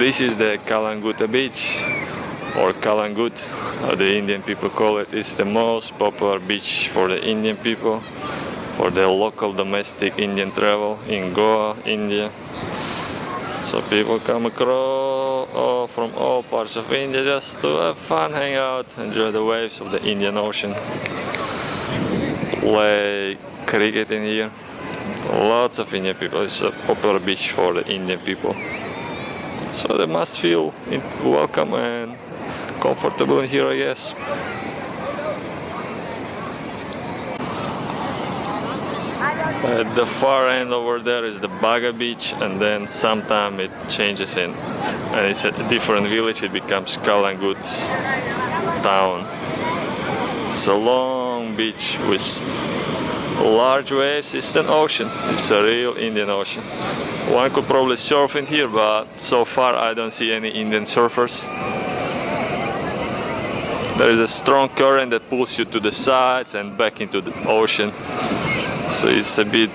This is the Calangute beach, or Calangute, how the Indian people call it. It's the most popular beach for the Indian people, for the local domestic Indian travel in Goa, India. So people come across from all parts of India just to have fun, hang out, enjoy the waves of the Indian Ocean, play cricket in here. Lots of Indian people. It's a popular beach for the Indian people. So they must feel welcome and comfortable in here, I guess. At the far end over there is the Baga beach, and then sometime it changes and it's a different village. It becomes Calangute town. It's a long beach with large waves. It's an ocean. It's a real Indian Ocean. One could probably surf in here, but so far I don't see any Indian surfers. There is a strong current that pulls you to the sides and back into the ocean. So it's a bit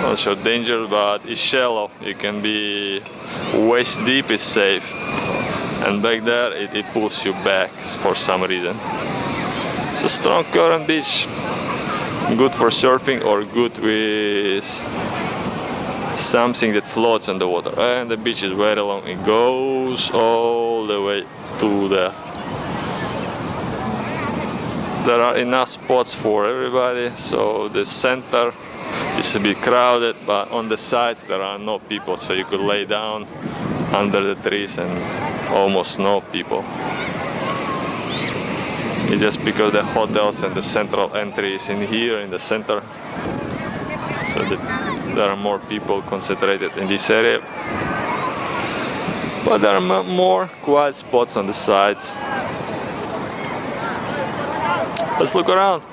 also dangerous, but it's shallow. You can be waist deep, it's safe. And back there it pulls you back for some reason. It's a strong current beach. Good for surfing or good with something that floats on the water. And the beach is very long. It goes all the way to the... There are enough spots for everybody, so the center is a bit crowded, but on the sides there are no people, so you could lay down under the trees and almost no people. It's just because the hotels and the central entry is in here in the center, so there are more people concentrated in this area. But there are more quiet spots on the sides. Let's look around.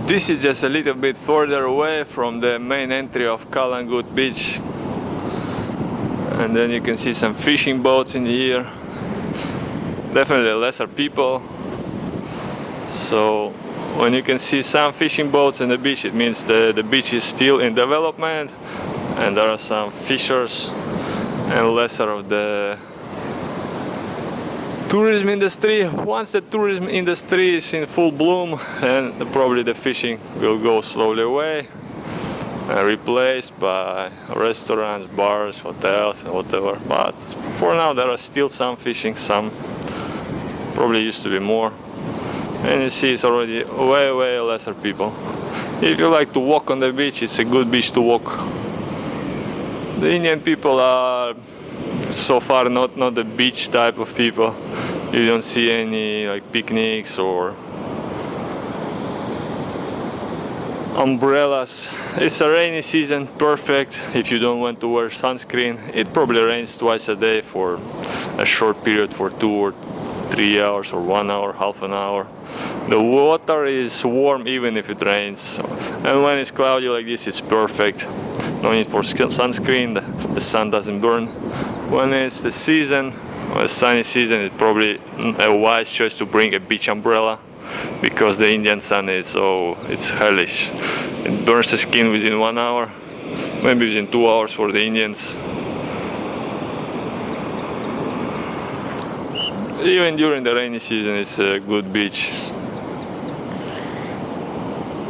This is just a little bit further away from the main entry of Calangute beach, and then you can see some fishing boats in here. Definitely lesser people, so when you can see some fishing boats on the beach, it means the beach is still in development and there are some fishers and lesser of the tourism industry. Once the tourism industry is in full bloom, and probably the fishing will go slowly away, replaced by restaurants, bars, hotels, and whatever. But for now, there are still some fishing, some probably used to be more. And you see, it's already way lesser people. If you like to walk on the beach, it's a good beach to walk. The Indian people are so far not the beach type of people. You don't see any like picnics or umbrellas. It's a rainy season, perfect if you don't want to wear sunscreen. It probably rains twice a day for a short period, for 2 or 3 hours or 1 hour, half an hour. The water is warm even if it rains, and when it's cloudy like this, it's perfect. No need for sunscreen, the sun doesn't burn. When it's the season, a sunny season, it's probably a wise choice to bring a beach umbrella, because the Indian sun is it's hellish. It burns the skin within 1 hour, maybe within 2 hours for the Indians. Even during the rainy season, it's a good beach.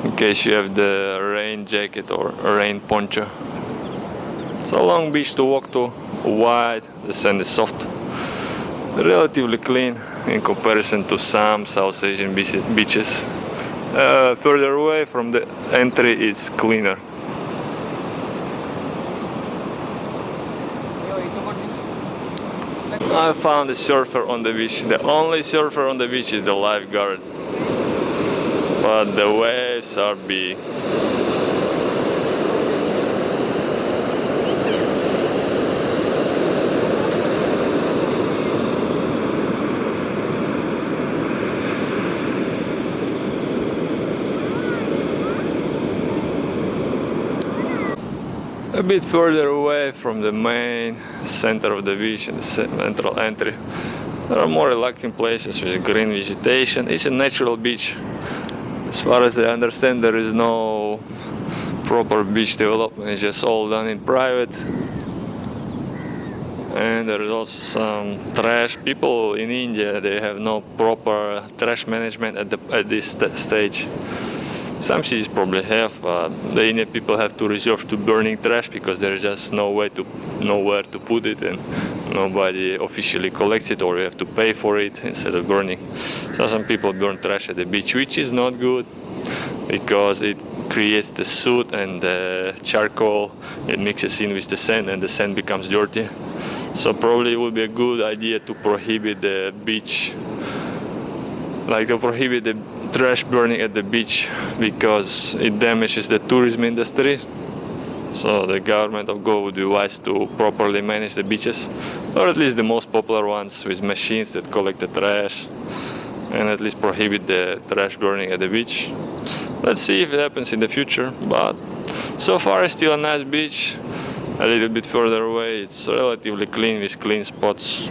In case you have the rain jacket or a rain poncho. It's a long beach to walk to, wide, the sand is soft, relatively clean in comparison to some South Asian beaches. Further away from the entry, it's cleaner. I found a surfer on the beach. The only surfer on the beach is the lifeguard. But the waves are big. A bit further away from the main center of the beach and the central entry, there are more relaxing places with green vegetation. It's a natural beach. As far as I understand, there is no proper beach development, it's just all done in private. And there is also some trash. People in India, they have no proper trash management at this stage. Some cities probably have, but the Indian people have to resort to burning trash because there's just nowhere to put it, and nobody officially collects it, or you have to pay for it instead of burning. So some people burn trash at the beach, which is not good because it creates the soot and the charcoal. It mixes in with the sand, and the sand becomes dirty. So probably it would be a good idea to prohibit the beach, like to prohibit the trash burning at the beach, because it damages the tourism industry. So the government of Goa would be wise to properly manage the beaches, or at least the most popular ones, with machines that collect the trash, and at least prohibit the trash burning at the beach. Let's see if it happens in the future, but so far it's still a nice beach. A little bit further away, it's relatively clean with clean spots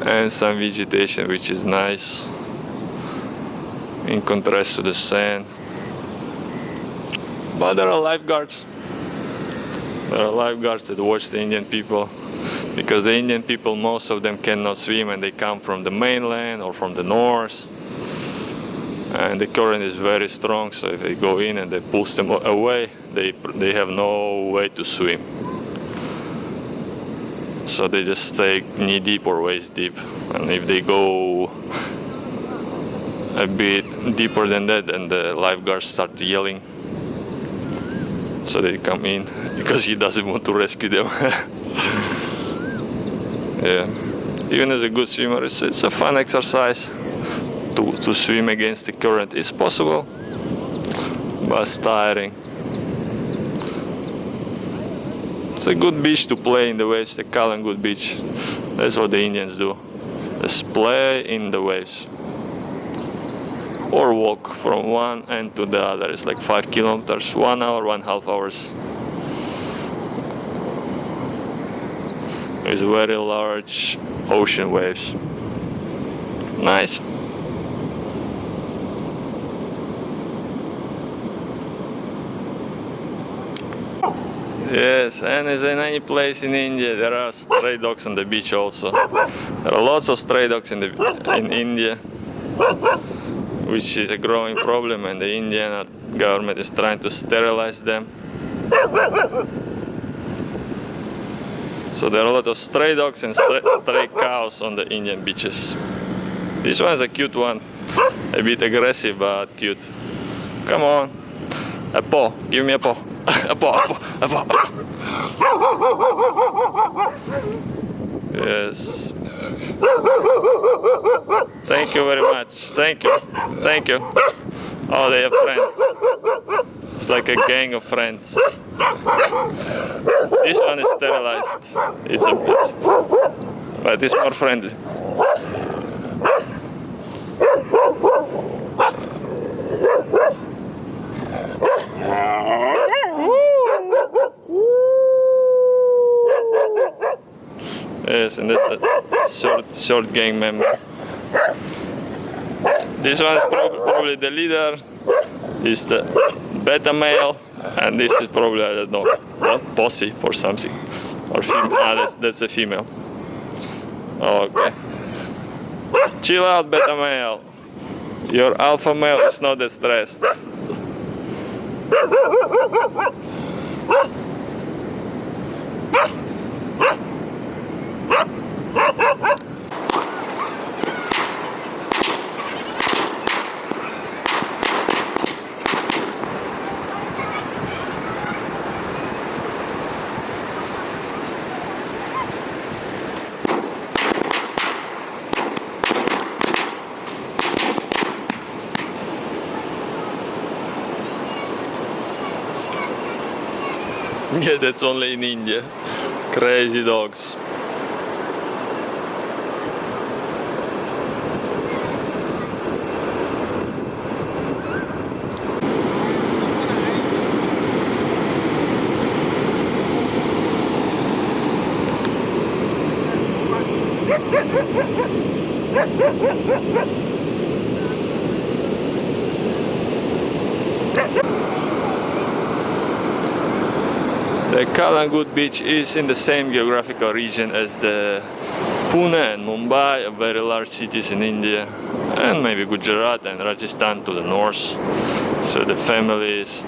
and some vegetation, which is nice in contrast to the sand. But there are lifeguards. There are lifeguards that watch the Indian people, because the Indian people, most of them cannot swim, and they come from the mainland or from the north. And the current is very strong, so if they go in and they pull them away, they have no way to swim. So they just stay knee deep or waist deep. And if they go a bit deeper than that, and the lifeguards start yelling, so they come in because he doesn't want to rescue them. Yeah, even as a good swimmer, it's a fun exercise to swim against the current. It's possible, but it's tiring. It's a good beach to play in the waves, the Calangute beach. That's what the Indians do. Just play in the waves, or walk from one end to the other. It's like 5 kilometers, 1 hour, 1.5 hours. There's very large ocean waves. Nice. Yes, and as in any place in India, there are stray dogs on the beach also. There are lots of stray dogs in India, which is a growing problem, and the Indian government is trying to sterilize them. So there are a lot of stray dogs and stray cows on the Indian beaches. This one's a cute one, a bit aggressive but cute. Come on, a paw, give me a paw. A paw, a paw, a paw. Yes. Thank you very much. Thank you. Thank you. Oh, they have friends. It's like a gang of friends. This one is sterilized. It's a bit, but it's more friendly. Yes, and that's the short gang member. This one is probably the leader. Is the beta male, and this is probably, I don't know, what, posse or something, or female. That's a female. Okay. Chill out, beta male. Your alpha male is not that stressed. Yeah, that's only in India. Crazy dogs. The Calangute beach is in the same geographical region as the Pune and Mumbai, very large cities in India, and maybe Gujarat and Rajasthan to the north. So the families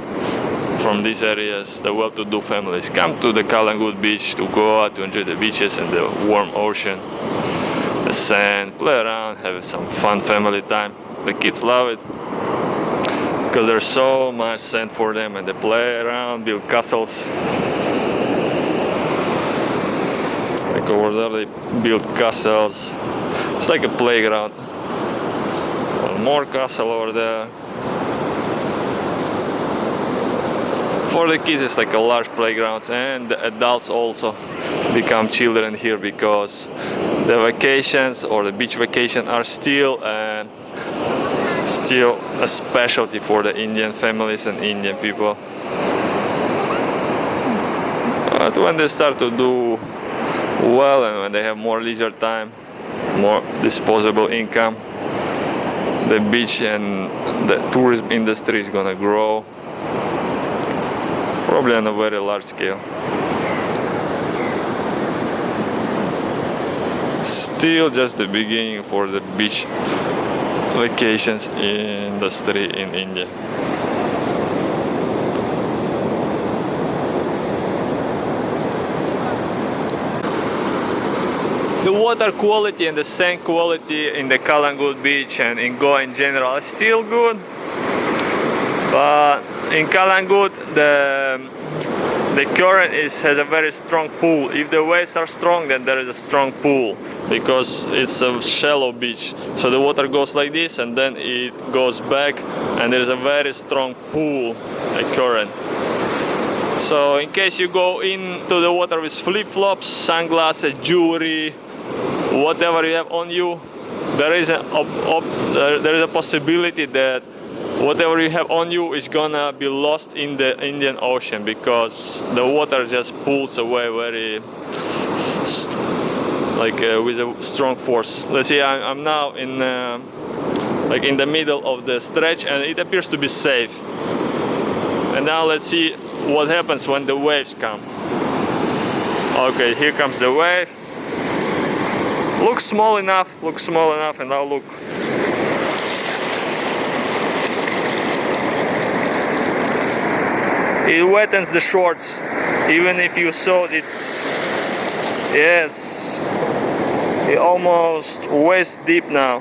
from these areas, the well-to-do families, come to the Calangute beach to go out to enjoy the beaches and the warm ocean, the sand, play around, have some fun family time. The kids love it because there's so much sand for them, and they play around, build castles. Like over there they build castles. It's like a playground. One more castle over there. For the kids it's like a large playground, and the adults also become children here because the vacations or the beach vacation are still a specialty for the Indian families and Indian people. But when they start to do well and when they have more leisure time, more disposable income, the beach and the tourism industry is gonna grow, probably on a very large scale. Still just the beginning for the beach vacations industry in India. The water quality and the sand quality in the Calangute beach and in Goa in general is still good, but in Calangute the current has a very strong pull. If the waves are strong, then there is a strong pull because it's a shallow beach. So the water goes like this and then it goes back, and there is a very strong pull, a current. So in case you go into the water with flip-flops, sunglasses, jewelry, whatever you have on you, there is a possibility that whatever you have on you is gonna be lost in the Indian Ocean because the water just pulls away very with a strong force. Let's see, I'm now in in the middle of the stretch and it appears to be safe. And now let's see what happens when the waves come. Okay, here comes the wave. Looks small enough, and now look. It wettens the shorts, even if you saw it's, yes, it almost waist deep now,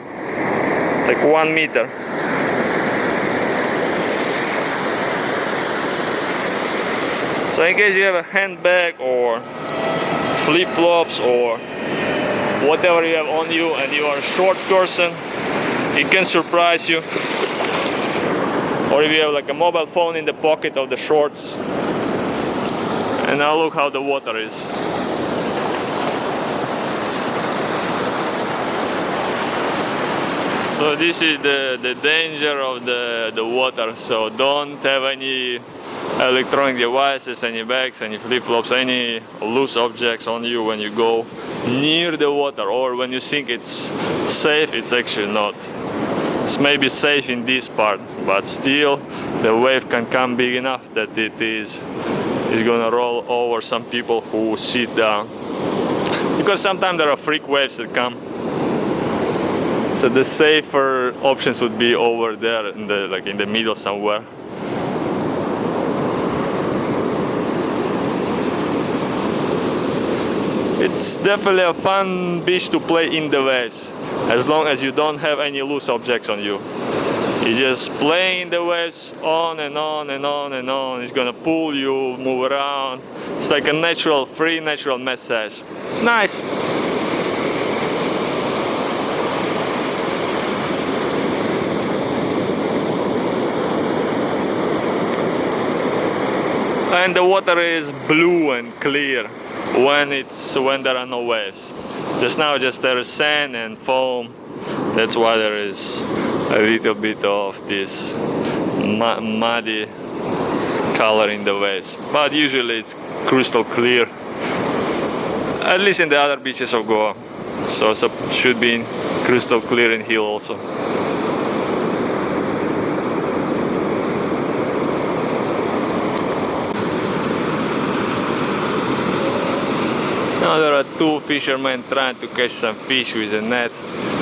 like 1 meter. So in case you have a handbag or flip-flops or whatever you have on you and you are a short person, it can surprise you. Or if you have like a mobile phone in the pocket of the shorts. And now look how the water is. So this is the danger of the water. So don't have any electronic devices, any bags, any flip-flops, any loose objects on you when you go near the water, or when you think it's safe, it's actually not. It's maybe safe in this part, but still the wave can come big enough that it is gonna roll over some people who sit down, because sometimes there are freak waves that come. So the safer options would be over there in the middle somewhere. It's definitely a fun beach to play in the waves, as long as you don't have any loose objects on you. You just play in the waves on and on and on and on. It's gonna pull you, move around. It's like a natural, free natural massage. It's nice. And the water is blue and clear when there are no waves. Just now there is sand and foam. That's why there is a little bit of this muddy color in the waves. But usually it's crystal clear, at least in the other beaches of Goa. So it should be crystal clear in here also. Now there are two fishermen trying to catch some fish with a net.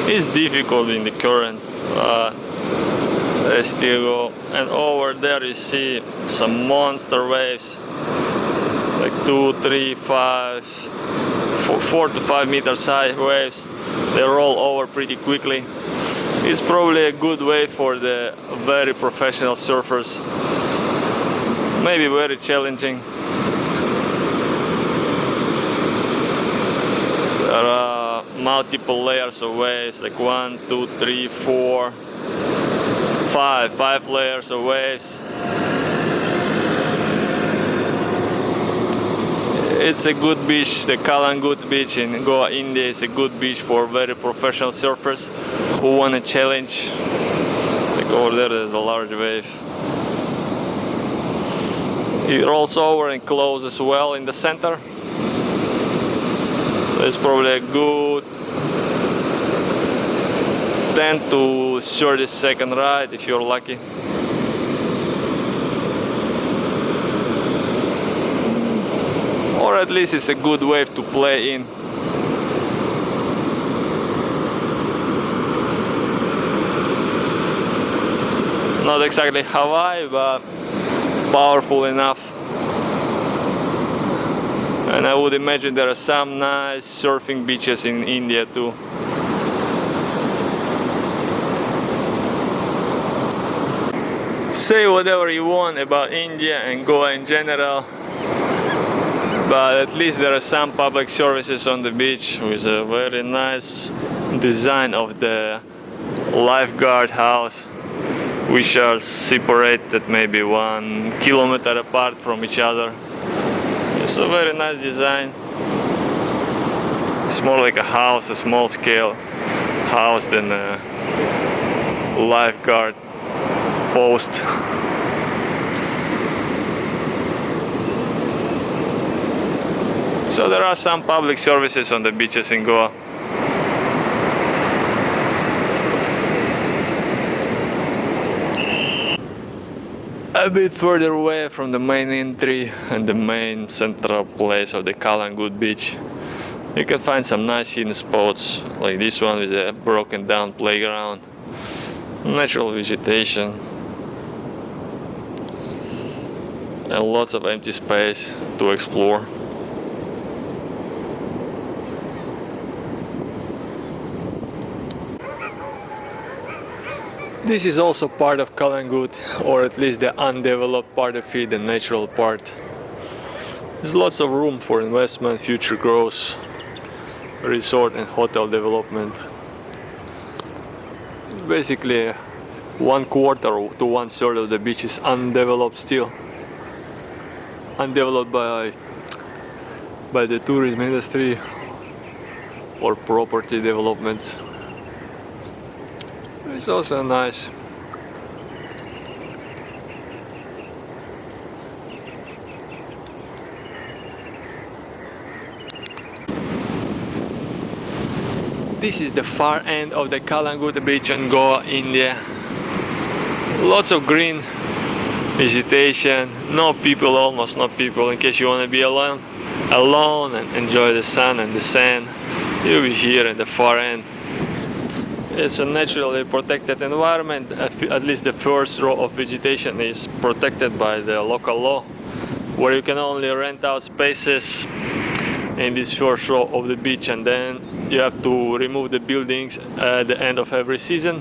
It's difficult in the current, they still go. And over there you see some monster waves, like 2, 3, 5, 4 to 5 meters high waves. They roll over pretty quickly. It's probably a good wave for the very professional surfers. Maybe very challenging. There are multiple layers of waves, like 1, 2, 3, 4, 5 layers of waves. It's a good beach. The Calangute beach in Goa, India is a good beach for very professional surfers who want a challenge. Like over there's a large wave. It rolls over and closes well in the center. It's probably a good 10 to 30 second ride if you're lucky. Or at least it's a good wave to play in. Not exactly Hawaii, but powerful enough. And I would imagine there are some nice surfing beaches in India too. Say whatever you want about India and Goa in general, but at least there are some public services on the beach with a very nice design of the lifeguard house, which are separated maybe 1 kilometer apart from each other. It's a very nice design. It's more like a house, a small scale house, than a lifeguard post. So there are some public services on the beaches in Goa. A bit further away from the main entry and the main central place of the Calangute beach, you can find some nice hidden spots, like this one with a broken down playground, natural vegetation, and lots of empty space to explore. This is also part of Calangute, or at least the undeveloped part of it, the natural part. There's lots of room for investment, future growth, resort and hotel development. Basically, 1/4 to 1/3 of the beach is undeveloped still. Undeveloped by the tourism industry or property developments. It's also nice. This is the far end of the Calangute beach in Goa, India. Lots of green vegetation, no people, almost no people. In case you want to be alone and enjoy the sun and the sand, you'll be here at the far end. It's a naturally protected environment. At least the first row of vegetation is protected by the local law, where you can only rent out spaces in this first row of the beach, and then you have to remove the buildings at the end of every season.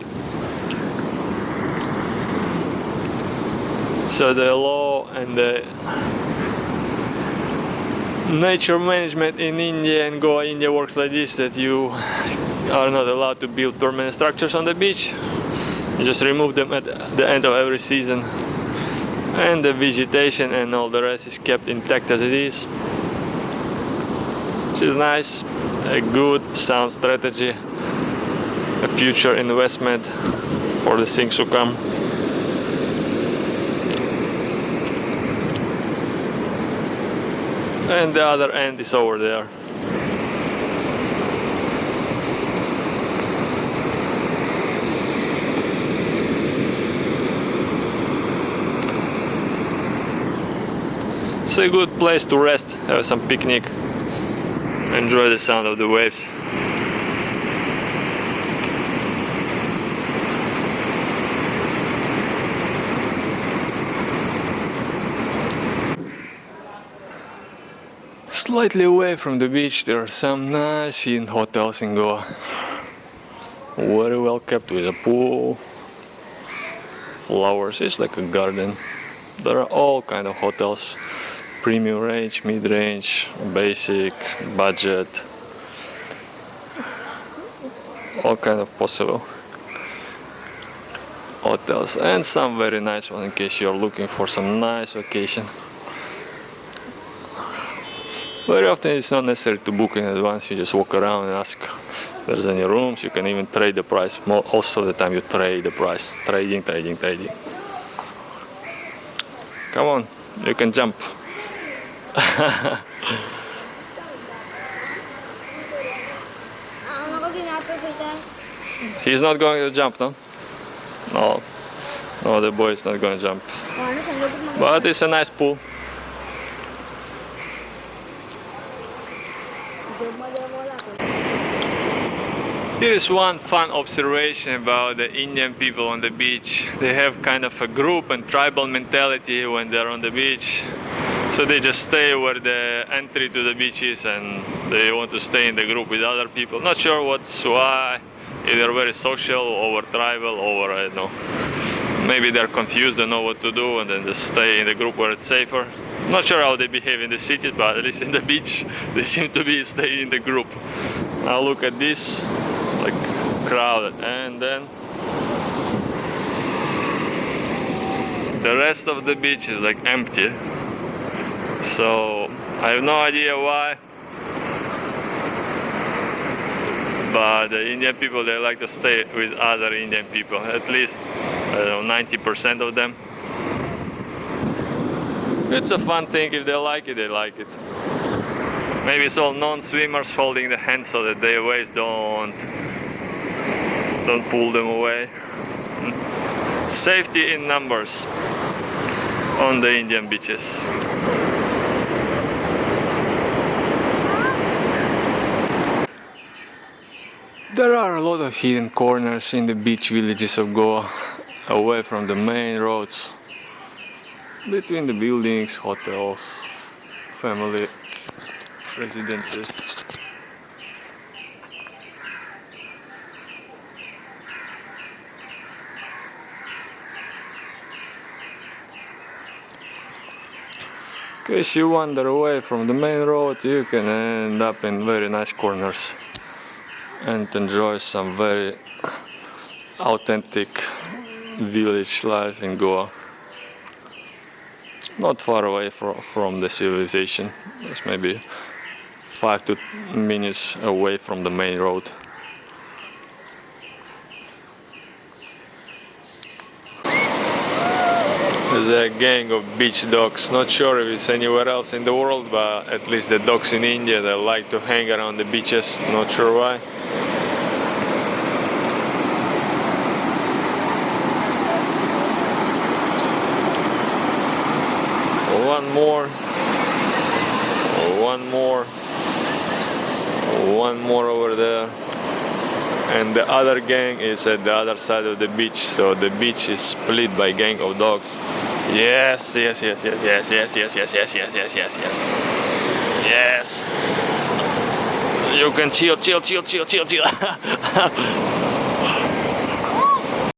So the law and the nature management in India and Goa, India works like this, that you are not allowed to build permanent structures on the beach. You just remove them at the end of every season, and the vegetation and all the rest is kept intact as it is, which is nice. A good sound strategy, a future investment for the things to come. And the other end is over there. It's a good place to rest, have some picnic, enjoy the sound of the waves. Slightly away from the beach there are some nice hidden hotels in Goa. Very well kept, with a pool, flowers, it's like a garden. There are all kind of hotels. Premium range, mid-range, basic, budget, all kind of possible hotels, and some very nice ones in case you're looking for some nice vacation. Very often it's not necessary to book in advance, you just walk around and ask if there's any rooms. You can even trade the price. Most of the time you trade the price. Trading. Come on, you can jump. He's not going to jump, no? No, the boy is not going to jump. But it's a nice pool. Here is one fun observation about the Indian people on the beach. They have kind of a group and tribal mentality when they're on the beach. So they just stay where the entry to the beach is, and they want to stay in the group with other people. Not sure why. Either very social, or tribal, or I don't know. Maybe they're confused, don't know what to do, and then just stay in the group where it's safer. Not sure how they behave in the city, but at least in the beach, they seem to be staying in the group. Now look at this, like crowded, and then the rest of the beach is like empty. So I have no idea why, but the Indian people, they like to stay with other Indian people, at least 90% of them. It's a fun thing. If they like it, they like it. Maybe it's all non-swimmers holding the hands so that their waves don't pull them away. Safety in numbers. on the Indian beaches. There are a lot of hidden corners in the beach villages of Goa, away from the main roads, between the buildings, hotels, family residences. In case you wander away from the main road, you can end up in very nice corners and enjoy some very authentic village life in Goa. Not far away from the civilization, just maybe 5 minutes away from the main road. There's a gang of beach dogs. Not sure if it's anywhere else in the world, but at least the dogs in India, they like to hang around the beaches. Not sure why. One more. One more. One more over there. And the other gang is at the other side of the beach, so the beach is split by gang of dogs. Yes, yes, yes, yes, yes, yes, yes, yes, yes, yes, yes, yes, yes. Yes. You can chill, chill, chill, chill, chill, chill.